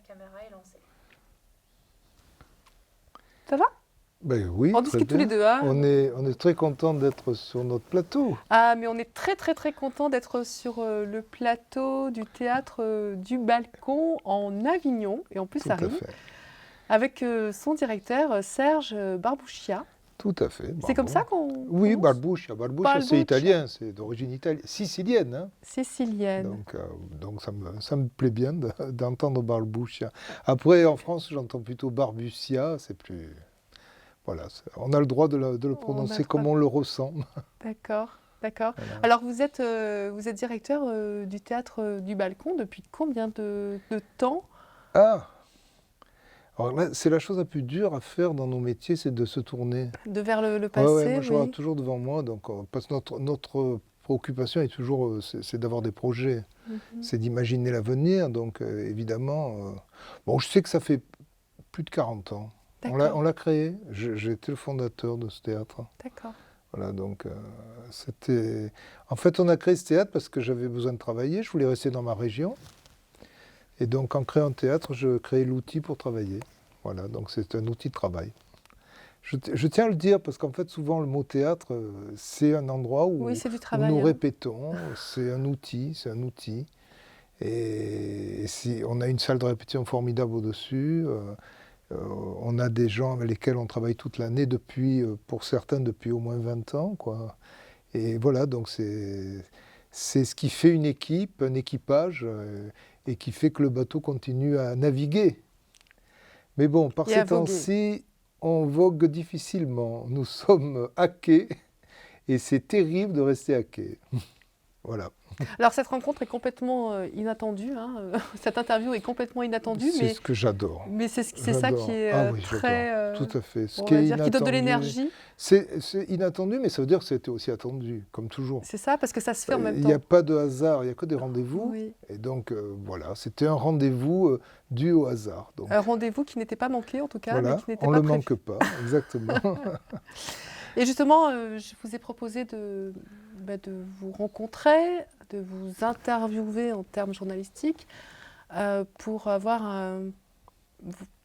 caméra est lancée. Ça va? Ben oui, On très discute tous bien. les deux. Hein. On est très content d'être sur notre plateau. Ah, mais on est très très très content d'être sur le plateau du théâtre du Balcon en Avignon, et en plus Tout ça à rime, fait. avec son directeur Serge Barbouchia. Tout à fait. C'est comme ça qu'on Oui, prononce Barbuccia. Barbuccia, Barbuccia. c'est italien, c'est d'origine italienne, sicilienne. Hein. Sicilienne. Donc ça me plaît bien d'entendre Barbuccia. Après, en France, j'entends plutôt Barbuccia, c'est plus... Voilà, on a le droit de le prononcer comme on le ressent. D'accord, d'accord. Voilà. Alors vous êtes directeur du théâtre du Balcon depuis combien de temps? Ah! Alors là, c'est la chose la plus dure à faire dans nos métiers, c'est de se tourner. Vers le Ouais, passé, moi je regarde oui. toujours devant moi, donc, parce que notre préoccupation est toujours, c'est d'avoir des projets, c'est d'imaginer l'avenir, donc évidemment, bon, je sais que ça fait plus de 40 ans. On l'a créé, j'ai été le fondateur de ce théâtre. D'accord. Voilà, donc c'était... En fait, on a créé ce théâtre parce que j'avais besoin de travailler, je voulais rester dans ma région. Et donc, en créant un théâtre, je crée l'outil pour travailler. Voilà, donc c'est un outil de travail. Je tiens à le dire parce qu'en fait, souvent, le mot théâtre, c'est un endroit où, Oui, c'est du où travail, nous hein. répétons, c'est un outil, c'est un outil. Et si, on a une salle de répétition formidable au-dessus. On a des gens avec lesquels on travaille toute l'année, depuis, pour certains, depuis au moins 20 ans, quoi. Et voilà, donc c'est ce qui fait une équipe, un équipage, et qui fait que le bateau continue à naviguer. Mais bon, par ces temps-ci, on vogue difficilement. Nous sommes à quai, et c'est terrible de rester à quai. Voilà. Alors cette rencontre est complètement inattendue, hein. Cette interview est complètement inattendue. C'est ce que j'adore. Mais c'est ça qui est très... tout à fait. Ce qui est inattendu, qui donne de l'énergie. C'est inattendu, mais ça veut dire que c'était aussi attendu, comme toujours. C'est ça, parce que ça se fait en même temps. Il n'y a pas de hasard, il n'y a que des rendez-vous. Oui. Et donc voilà, c'était un rendez-vous dû au hasard. Donc, un rendez-vous qui n'était pas manqué en tout cas, voilà, mais qui n'était on pas ne le prévu. manque pas, exactement. Et justement, je vous ai proposé de vous rencontrer, de vous interviewer en termes journalistiques, pour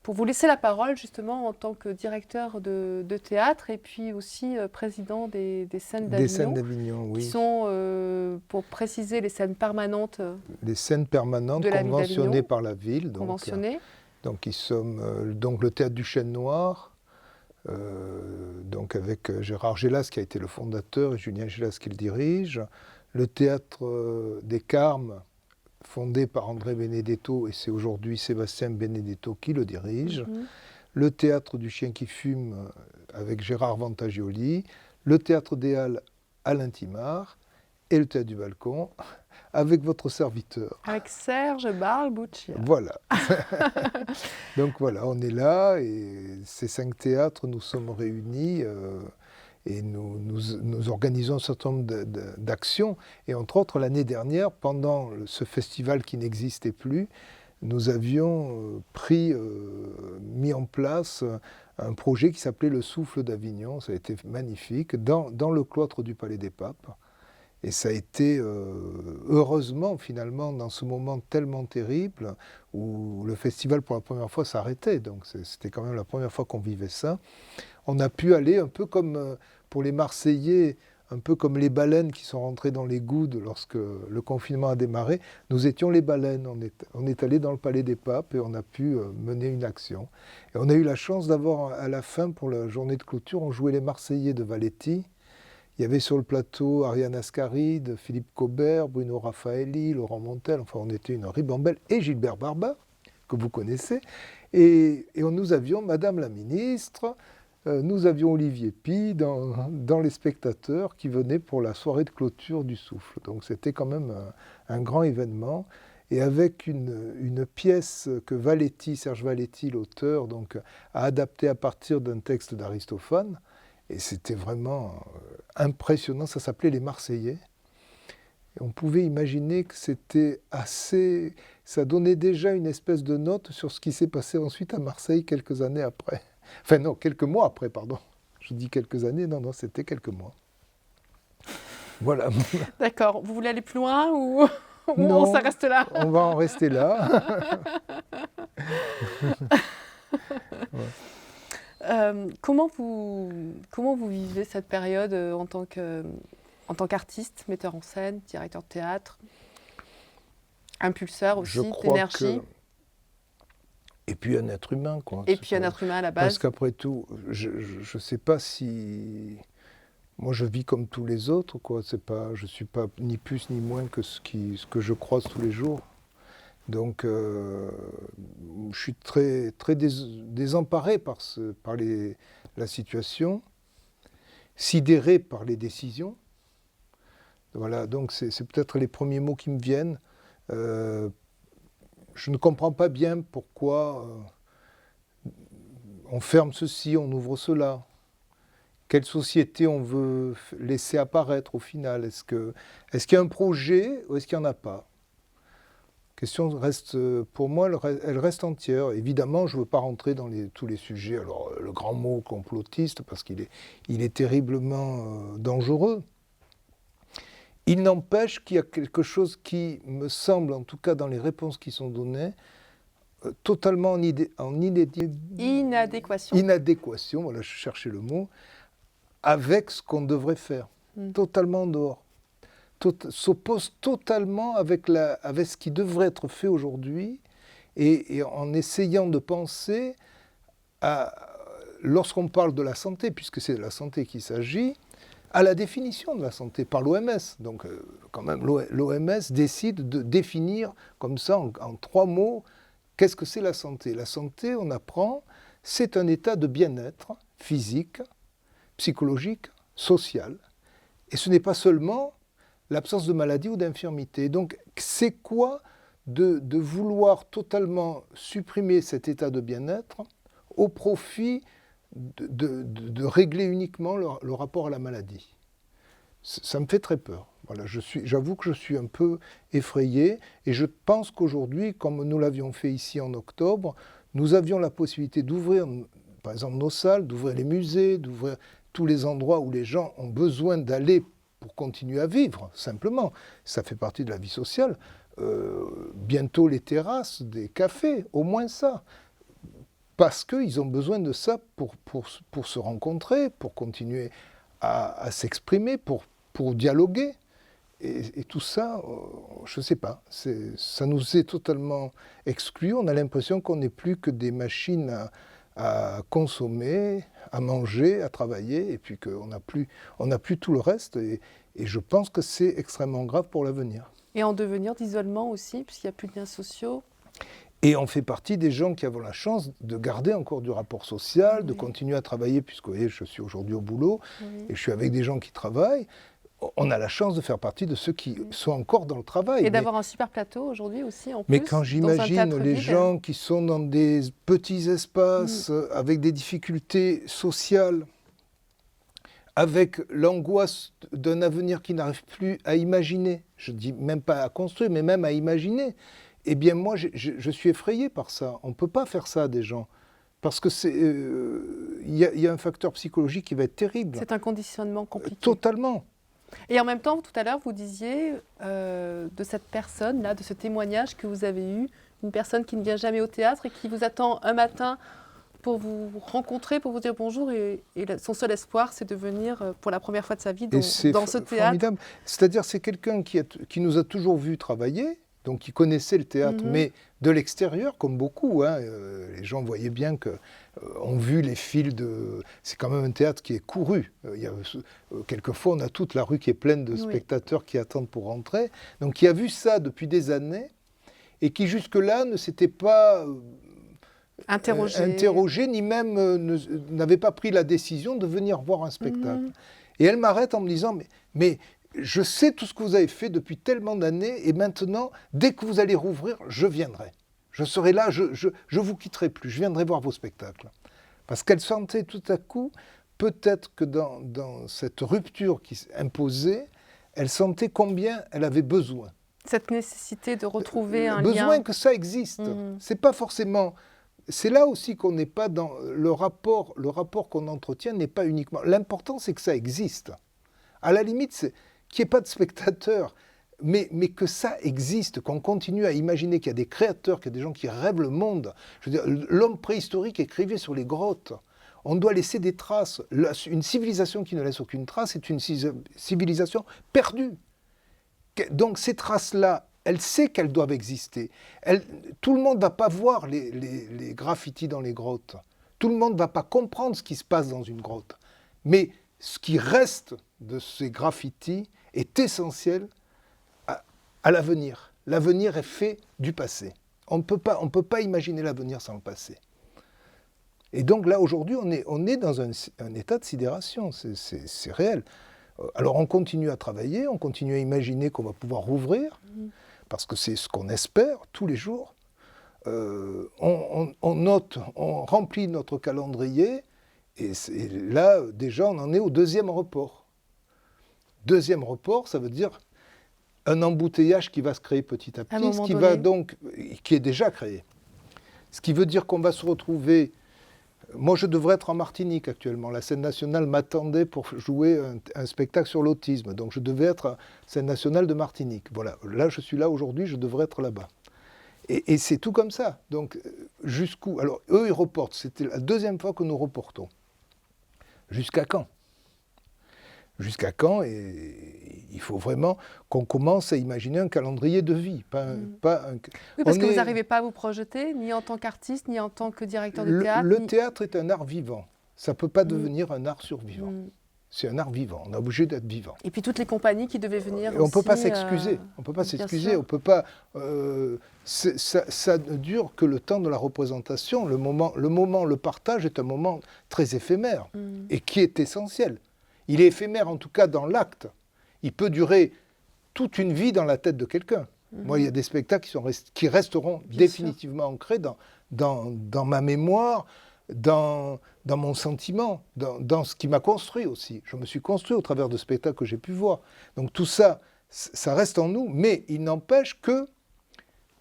vous laisser la parole justement en tant que directeur de théâtre et puis aussi président des scènes d'Avignon. Des scènes d'Avignon, oui. Qui sont, pour préciser, les scènes permanentes. Les scènes permanentes conventionnées par la ville. Conventionnées. Donc, qui sommes donc le théâtre du Chêne Noir. Donc avec Gérard Gélas qui a été le fondateur et Julien Gélas qui le dirige, le théâtre des Carmes fondé par André Benedetto et c'est aujourd'hui Sébastien Benedetto qui le dirige, le théâtre du Chien qui fume avec Gérard Vantagioli, le théâtre des Halles Alain Timard et le théâtre du Balcon avec votre serviteur. Avec Serge Barbouchia. Voilà. Donc voilà, on est là et ces 5 théâtres, nous sommes réunis et nous organisons un certain nombre d'actions. Et entre autres, l'année dernière, pendant ce festival qui n'existait plus, nous avions mis en place un projet qui s'appelait Le Souffle d'Avignon. Ça a été magnifique, dans le cloître du Palais des Papes. Et ça a été, heureusement, finalement, dans ce moment tellement terrible, où le festival, pour la première fois, s'arrêtait. Donc c'était quand même la première fois qu'on vivait ça. On a pu aller un peu comme, pour les Marseillais, un peu comme les baleines qui sont rentrées dans les goudes lorsque le confinement a démarré. Nous étions les baleines. On est allé dans le Palais des Papes et on a pu mener une action. Et on a eu la chance d'avoir, à la fin, pour la journée de clôture, on jouait les Marseillais de Valetti. Il y avait sur le plateau Ariane Ascaride, Philippe Cobert, Bruno Raffaelli, Laurent Montel, enfin on était une ribambelle, et Gilbert Barba, que vous connaissez. Et nous avions Madame la Ministre, nous avions Olivier Py dans les spectateurs qui venaient pour la soirée de clôture du Souffle. Donc c'était quand même un grand événement. Et avec une pièce que Valetti, Serge Valetti, l'auteur, donc, a adaptée à partir d'un texte d'Aristophane. Et c'était vraiment impressionnant, ça s'appelait Les Marseillais. Et on pouvait imaginer que c'était assez... Ça donnait déjà une espèce de note sur ce qui s'est passé ensuite à Marseille quelques années après. Enfin non, quelques mois après, pardon. Je dis quelques années, non, c'était quelques mois. Voilà. D'accord. Vous voulez aller plus loin ou... Ou Non, ça reste là? on va en rester là. Ouais. Comment vous vivez cette période en tant qu'artiste, metteur en scène, directeur de théâtre, impulseur Je aussi crois d'énergie, que... Et puis un être humain, quoi. et C'est puis un pas- être humain à la Parce base? qu'après tout, je ne sais pas si... Moi, je vis comme tous les autres, quoi. C'est pas, je ne suis pas ni plus ni moins que ce que je croise tous les jours. Donc, je suis très, très désemparé par la situation, sidéré par les décisions. Voilà, donc c'est peut-être les premiers mots qui me viennent. Euh, je ne comprends pas bien pourquoi on ferme ceci, on ouvre cela. Quelle société on veut laisser apparaître au final? Est-ce qu'il y a un projet ou est-ce qu'il n'y en a pas? La question reste, pour moi, elle reste entière. Évidemment, je ne veux pas rentrer dans tous les sujets. Alors, le grand mot complotiste, parce qu'il est terriblement dangereux. Il n'empêche qu'il y a quelque chose qui me semble, en tout cas dans les réponses qui sont données, totalement inadéquation, voilà, je cherchais le mot, avec ce qu'on devrait faire, totalement en dehors. S'oppose totalement avec ce qui devrait être fait aujourd'hui et en essayant de penser lorsqu'on parle de la santé, puisque c'est de la santé qu'il s'agit, à la définition de la santé par l'OMS. Donc quand même l'OMS décide de définir comme ça en 3 mots qu'est-ce que c'est la santé. La santé, on apprend, c'est un état de bien-être physique, psychologique, social. Et ce n'est pas seulement l'absence de maladie ou d'infirmité. Donc, c'est quoi de vouloir totalement supprimer cet état de bien-être au profit de régler uniquement le rapport à la maladie? Ça me fait très peur. Voilà, j'avoue que je suis un peu effrayé et je pense qu'aujourd'hui, comme nous l'avions fait ici en octobre, nous avions la possibilité d'ouvrir, par exemple, nos salles, d'ouvrir les musées, d'ouvrir tous les endroits où les gens ont besoin d'aller pour continuer à vivre, simplement. Ça fait partie de la vie sociale. Bientôt les terrasses des cafés, au moins ça. Parce qu'ils ont besoin de ça pour se rencontrer, pour continuer à s'exprimer, pour dialoguer. Et tout ça, je ne sais pas, ça nous est totalement exclu. On a l'impression qu'on n'est plus que des machines à consommer, à manger, à travailler, et puis qu'on n'a plus tout le reste. Et je pense que c'est extrêmement grave pour l'avenir. Et en devenir d'isolement aussi, puisqu'il n'y a plus de liens sociaux. Et on fait partie des gens qui avons la chance de garder encore du rapport social, oui, de continuer à travailler, puisque vous voyez, je suis aujourd'hui au boulot, oui, et je suis avec des gens qui travaillent. On a la chance de faire partie de ceux qui sont encore dans le travail. Et d'avoir un super plateau aujourd'hui aussi, en plus. Mais quand j'imagine les gens qui sont dans des petits espaces, avec des difficultés sociales, avec l'angoisse d'un avenir qu'ils n'arrivent plus à imaginer, je ne dis même pas à construire, mais même à imaginer, eh bien moi, je suis effrayé par ça. On ne peut pas faire ça à des gens. Parce que y a un facteur psychologique qui va être terrible. C'est un conditionnement compliqué. Totalement. Et en même temps, tout à l'heure, vous disiez de cette personne-là, de ce témoignage que vous avez eu, une personne qui ne vient jamais au théâtre et qui vous attend un matin pour vous rencontrer, pour vous dire bonjour. Et son seul espoir, c'est de venir pour la première fois de sa vie dans ce théâtre. Formidable. C'est-à-dire c'est quelqu'un qui nous a toujours vus travailler, donc qui connaissait le théâtre, mais de l'extérieur, comme beaucoup. Hein. Les gens voyaient bien qu'on vu les fils de... C'est quand même un théâtre qui est couru. Quelquefois, on a toute la rue qui est pleine de spectateurs qui attendent pour rentrer. Donc, qui a vu ça depuis des années et qui, jusque-là, ne s'était pas interrogé, ni même n'avait pas pris la décision de venir voir un spectacle. Et elle m'arrête en me disant, mais je sais tout ce que vous avez fait depuis tellement d'années et maintenant, dès que vous allez rouvrir, je viendrai. Je serai là, je vous quitterai plus, je viendrai voir vos spectacles. Parce qu'elle sentait tout à coup, peut-être que dans cette rupture qui s'imposait, elle sentait combien elle avait besoin. Cette nécessité de retrouver un lien. Besoin que ça existe. C'est pas forcément... C'est là aussi qu'on n'est pas dans... Le rapport qu'on entretient n'est pas uniquement... L'important, c'est que ça existe. À la limite, qu'il n'y ait pas de spectateurs, mais que ça existe, qu'on continue à imaginer qu'il y a des créateurs, qu'il y a des gens qui rêvent le monde. Je veux dire, l'homme préhistorique écrivait sur les grottes. On doit laisser des traces. Une civilisation qui ne laisse aucune trace est une civilisation perdue. Donc ces traces-là, elle sait qu'elles doivent exister. Tout le monde ne va pas voir les graffitis dans les grottes. Tout le monde ne va pas comprendre ce qui se passe dans une grotte. Mais ce qui reste de ces graffitis est essentiel à l'avenir. L'avenir est fait du passé. On ne peut pas imaginer l'avenir sans le passé. Et donc là, aujourd'hui, on est dans un état de sidération. C'est réel. Alors on continue à travailler, on continue à imaginer qu'on va pouvoir rouvrir, parce que c'est ce qu'on espère tous les jours. On note, on remplit notre calendrier, et là, déjà, on en est au deuxième report. Deuxième report, ça veut dire un embouteillage qui va se créer petit à petit, qui est déjà créé. Ce qui veut dire qu'on va se retrouver... Moi, je devrais être en Martinique actuellement. La scène nationale m'attendait pour jouer un spectacle sur l'autisme. Donc, je devais être à scène nationale de Martinique. Voilà. Là, je suis là aujourd'hui, je devrais être là-bas. Et c'est tout comme ça. Donc, jusqu'où? Alors, eux, ils reportent. C'était la deuxième fois que nous reportons. Jusqu'à quand? Jusqu'à quand? Et il faut vraiment qu'on commence à imaginer un calendrier de vie. Oui, parce que vous n'arrivez pas à vous projeter, ni en tant qu'artiste, ni en tant que directeur de théâtre. Le théâtre est un art vivant. Ça ne peut pas devenir un art survivant. C'est un art vivant. On est obligé d'être vivant. Et puis toutes les compagnies qui devaient venir. On ne peut pas s'excuser. On ne peut pas s'excuser. On peut pas. Ça ne dure que le temps de la représentation. Le partage est un moment très éphémère et qui est essentiel. Il est éphémère, en tout cas, dans l'acte. Il peut durer toute une vie dans la tête de quelqu'un. Moi, il y a des spectacles qui resteront définitivement ancrés dans ma mémoire, dans mon sentiment, dans ce qui m'a construit aussi. Je me suis construit au travers de spectacles que j'ai pu voir. Donc tout ça, ça reste en nous, mais il n'empêche que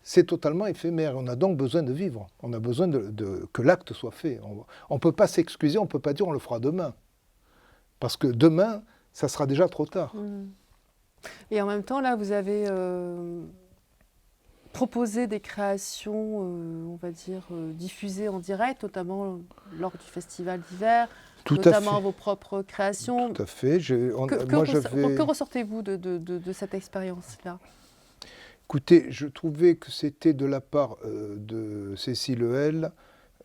c'est totalement éphémère. On a donc besoin de vivre. On a besoin que l'acte soit fait. On ne peut pas s'excuser, on ne peut pas dire on le fera demain. Parce que demain, ça sera déjà trop tard. Et en même temps, là, vous avez proposé des créations, on va dire, diffusées en direct, notamment lors du festival d'hiver, notamment vos propres créations. Tout à fait. Que ressortez-vous de cette expérience-là? Écoutez, je trouvais que c'était de la part de Cécile Lehel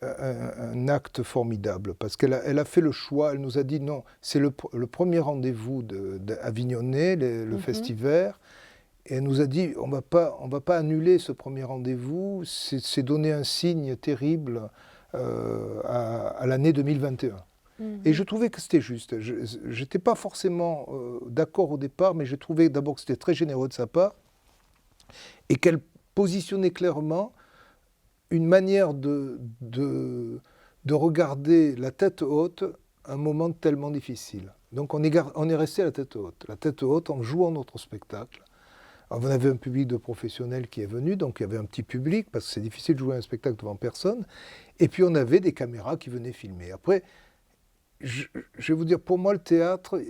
un acte formidable, parce qu'elle a fait le choix, elle nous a dit non, c'est le premier rendez-vous d'Avignonnet, le Festival, et elle nous a dit on va pas annuler ce premier rendez-vous, c'est donner un signe terrible à l'année 2021. Et je trouvais que c'était juste. Je n'étais pas forcément d'accord au départ, mais je trouvais d'abord que c'était très généreux de sa part, et qu'elle positionnait clairement une manière de regarder la tête haute un moment tellement difficile. Donc on est resté à la tête haute en jouant notre spectacle. Alors, on avait un public de professionnels qui est venu, donc il y avait un petit public, parce que c'est difficile de jouer un spectacle devant personne, et puis on avait des caméras qui venaient filmer. Après, je vais vous dire, pour moi le théâtre,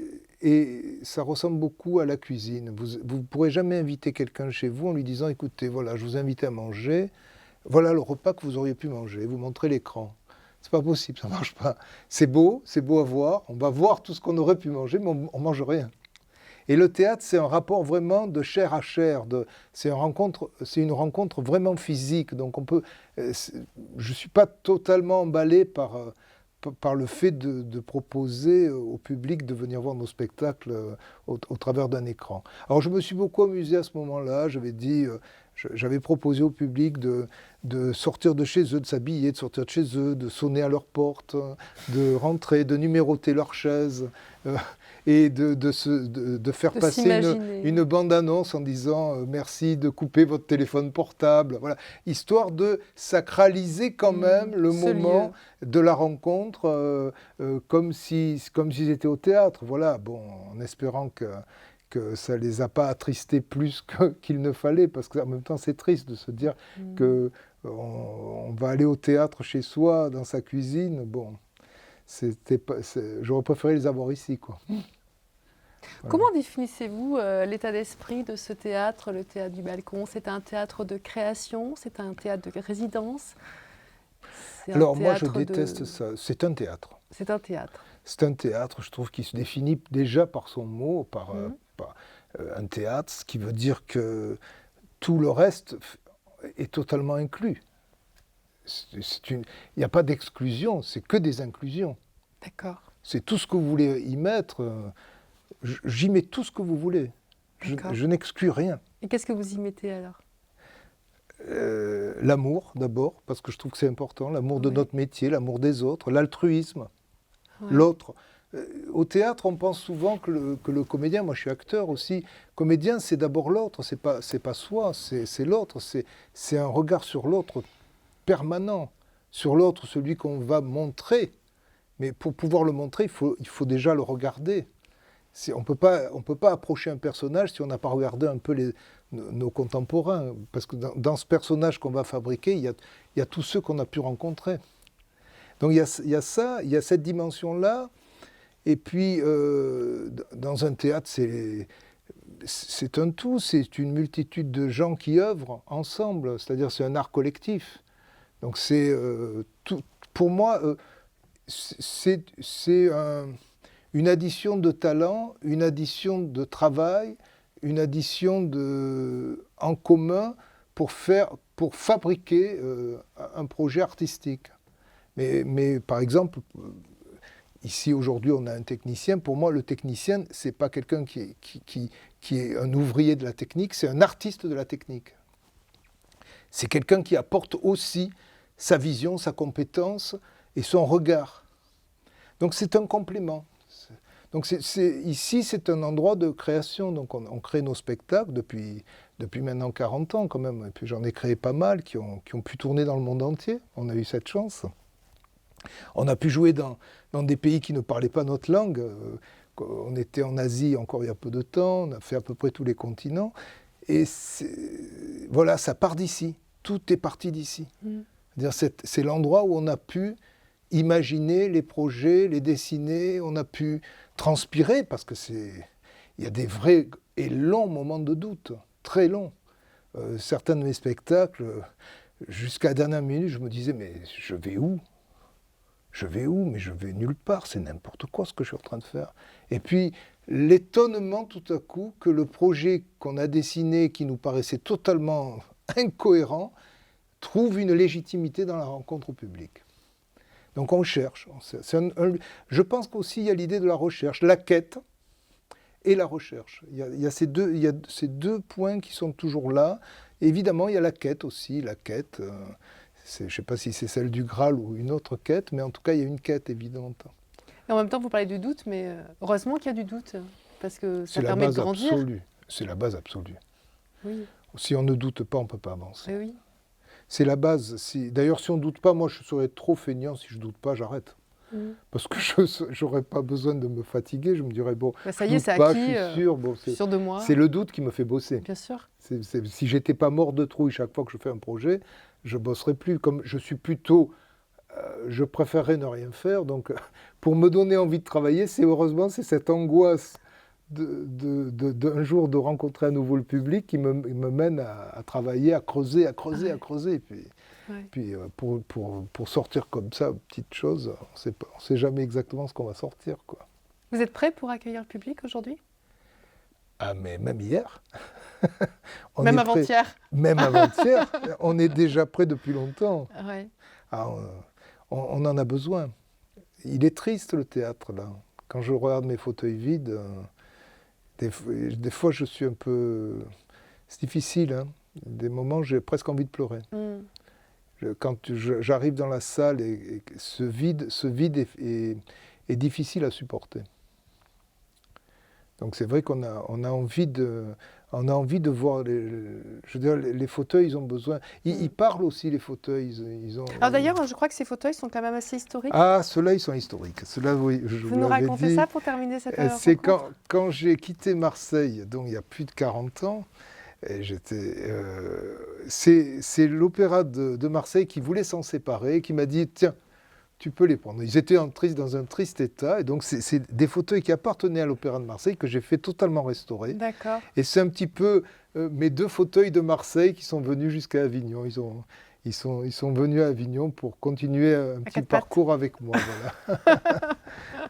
ça ressemble beaucoup à la cuisine. Vous ne pourrez jamais inviter quelqu'un chez vous en lui disant « écoutez, voilà, je vous invite à manger ». Voilà le repas que vous auriez pu manger, vous montrez l'écran. C'est pas possible, ça ne marche pas. C'est beau à voir, on va voir tout ce qu'on aurait pu manger, mais on ne mange rien. Et le théâtre, c'est un rapport vraiment de chair à chair, c'est une rencontre vraiment physique. Donc je ne suis pas totalement emballé par le fait de proposer au public de venir voir nos spectacles au travers d'un écran. Alors je me suis beaucoup amusé à ce moment-là, j'avais proposé au public de sortir de chez eux, de s'habiller, de sortir de chez eux, de sonner à leur porte, de rentrer, de numéroter leur chaise et de faire passer une bande-annonce en disant merci de couper votre téléphone portable. Voilà. Histoire de sacraliser quand même le moment de la rencontre comme s'ils étaient au théâtre. Voilà, bon, en espérant que ça ne les a pas attristés plus qu'il ne fallait, parce qu'en même temps c'est triste de se dire qu'on va aller au théâtre chez soi, dans sa cuisine. Bon, j'aurais préféré les avoir ici, quoi. Voilà. Comment définissez-vous l'état d'esprit de ce théâtre, le théâtre du balcon? C'est un théâtre de création? C'est un théâtre de résidence? Alors moi je déteste ça, c'est un théâtre. C'est un théâtre. C'est un théâtre, je trouve, qui se définit déjà par son mot, par un théâtre, ce qui veut dire que tout le reste est totalement inclus. Il n'y a pas d'exclusion, c'est que des inclusions. D'accord. C'est tout ce que vous voulez y mettre, j'y mets tout ce que vous voulez. Je n'exclus rien. Et qu'est-ce que vous y mettez alors? L'amour d'abord, parce que je trouve que c'est important, l'amour de notre métier, l'amour des autres, l'altruisme, l'autre. Au théâtre, on pense souvent que le comédien, moi je suis acteur aussi, comédien c'est d'abord l'autre, c'est pas soi, c'est l'autre, c'est un regard sur l'autre permanent, sur l'autre, celui qu'on va montrer. Mais pour pouvoir le montrer, il faut déjà le regarder. On peut pas approcher un personnage si on n'a pas regardé un peu nos contemporains. Parce que dans ce personnage qu'on va fabriquer, il y a tous ceux qu'on a pu rencontrer. Donc il y a ça, il y a cette dimension-là. Et puis, dans un théâtre, c'est un tout, c'est une multitude de gens qui œuvrent ensemble. C'est-à-dire c'est un art collectif. Donc c'est tout. Pour moi, c'est une addition de talent, une addition de travail, une addition en commun pour fabriquer un projet artistique. Mais par exemple, ici aujourd'hui on a un technicien. Pour moi, le technicien, c'est pas quelqu'un qui est un ouvrier de la technique, c'est un artiste de la technique. C'est quelqu'un qui apporte aussi sa vision, sa compétence et son regard. Donc c'est un complément. Donc ici, c'est un endroit de création. Donc on crée nos spectacles depuis maintenant 40 ans quand même. Et puis j'en ai créé pas mal qui ont pu tourner dans le monde entier. On a eu cette chance. On a pu jouer dans des pays qui ne parlaient pas notre langue. On était en Asie encore il y a peu de temps. On a fait à peu près tous les continents. Et voilà, ça part d'ici. Tout est parti d'ici. C'est l'endroit où on a pu imaginer les projets, les dessiner, on a pu transpirer, parce que il y a des vrais et longs moments de doute, très longs. Certains de mes spectacles, jusqu'à la dernière minute, je me disais, mais je vais où? Je vais où? Mais je vais nulle part, c'est n'importe quoi ce que je suis en train de faire. Et puis, l'étonnement tout à coup que le projet qu'on a dessiné, qui nous paraissait totalement incohérent, trouve une légitimité dans la rencontre au public. Donc on cherche. Je pense qu'aussi il y a l'idée de la recherche, la quête et la recherche. Il y a ces deux points qui sont toujours là. Évidemment, il y a la quête aussi. La quête, je ne sais pas si c'est celle du Graal ou une autre quête, mais en tout cas, il y a une quête évidente. Et en même temps, vous parlez du doute, mais heureusement qu'il y a du doute, parce que ça permet de grandir. C'est la base absolue. Oui. Si on ne doute pas, on ne peut pas avancer. Oui. C'est la base. D'ailleurs, si on ne doute pas, moi je serais trop feignant. Si je ne doute pas, j'arrête. Parce que je n'aurais pas besoin de me fatiguer. Je me dirais, bon, ça y est, c'est pas, acquis, je suis sûr. Bon, sûr de moi. C'est le doute qui me fait bosser. Bien sûr. Si j'étais pas mort de trouille chaque fois que je fais un projet, je bosserais plus. Comme je suis plutôt... je préférerais ne rien faire. Donc, pour me donner envie de travailler, heureusement, c'est cette angoisse d'un jour de rencontrer à nouveau le public qui me mène à travailler, à creuser. Et puis pour sortir comme ça, petite chose, on ne sait jamais exactement ce qu'on va sortir, quoi. Vous êtes prêt pour accueillir le public aujourd'hui? Ah, mais même hier. Même avant-hier. Même avant-hier. On est déjà prêt depuis longtemps. Ouais. Ah, on en a besoin. Il est triste, le théâtre, là. Quand je regarde mes fauteuils vides... Des fois, je suis un peu... C'est difficile, hein. Des moments, j'ai presque envie de pleurer. Quand j'arrive dans la salle, et ce vide est difficile à supporter. Donc c'est vrai qu'on a envie de voir... je veux dire, les fauteuils, ils ont besoin... Ils parlent aussi, les fauteuils. Alors d'ailleurs, je crois que ces fauteuils sont quand même assez historiques. Ah, ceux-là, ils sont historiques. Ceux-là, oui, vous nous racontez ça pour terminer cette rencontre? C'est quand j'ai quitté Marseille, donc il y a plus de 40 ans, c'est l'opéra de Marseille qui voulait s'en séparer, qui m'a dit, tiens, tu peux les prendre. Ils étaient dans un triste état, et donc c'est des fauteuils qui appartenaient à l'Opéra de Marseille que j'ai fait totalement restaurer. D'accord. Et c'est un petit peu mes 2 fauteuils de Marseille qui sont venus jusqu'à Avignon. Ils sont venus à Avignon pour continuer un petit parcours avec moi. Voilà.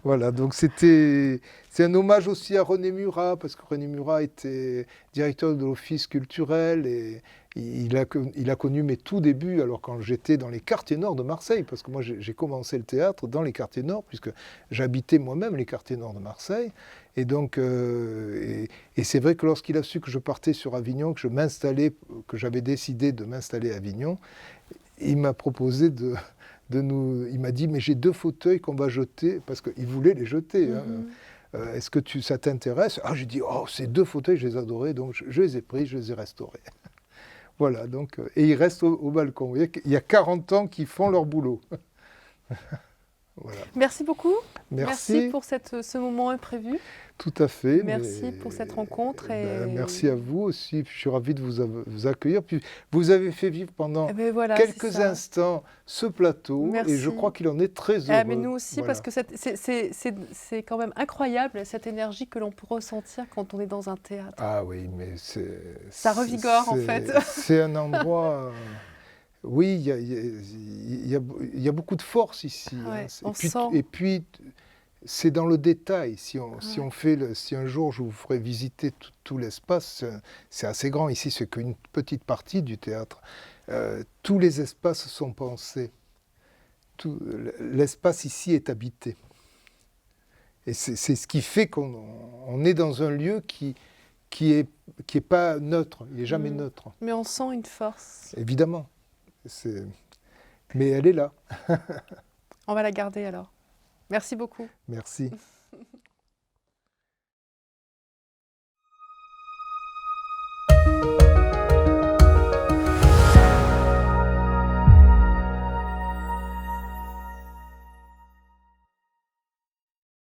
Voilà, donc c'est un hommage aussi à René Murat, parce que René Murat était directeur de l'Office culturel et il a connu mes tout débuts, alors quand j'étais dans les quartiers nord de Marseille, parce que moi j'ai commencé le théâtre dans les quartiers nord, puisque j'habitais moi-même les quartiers nord de Marseille. Et donc, et c'est vrai que lorsqu'il a su que je partais sur Avignon, que j'avais décidé de m'installer à Avignon, il m'a proposé il m'a dit, mais j'ai 2 fauteuils qu'on va jeter, parce qu'il voulait les jeter. Est-ce que ça t'intéresse? Ah, j'ai dit, oh, ces 2 fauteuils, je les adorais, donc je les ai pris, je les ai restaurés. Voilà, donc, et ils restent au balcon. Vous voyez, il y a 40 ans qu'ils font leur boulot. Voilà. Merci beaucoup. Merci pour ce moment imprévu. Tout à fait. Merci pour cette rencontre. Merci à vous aussi. Je suis ravi de vous accueillir. Puis vous avez fait vivre pendant quelques instants ce plateau. Merci. Et je crois qu'il en est très heureux. Mais nous aussi, parce que c'est quand même incroyable cette énergie que l'on peut ressentir quand on est dans un théâtre. Ah oui, mais ça revigore en fait. C'est un endroit... Oui, il y a beaucoup de force ici. Ouais, Et puis, c'est dans le détail. Si un jour je vous ferai visiter tout l'espace, c'est assez grand. Ici, c'est qu'une petite partie du théâtre. Tous les espaces sont pensés. L'espace ici est habité. Et c'est ce qui fait qu'on est dans un lieu qui est pas neutre. Il n'est jamais neutre. Mais on sent une force. Évidemment. Mais elle est là. On va la garder alors. Merci beaucoup. Merci.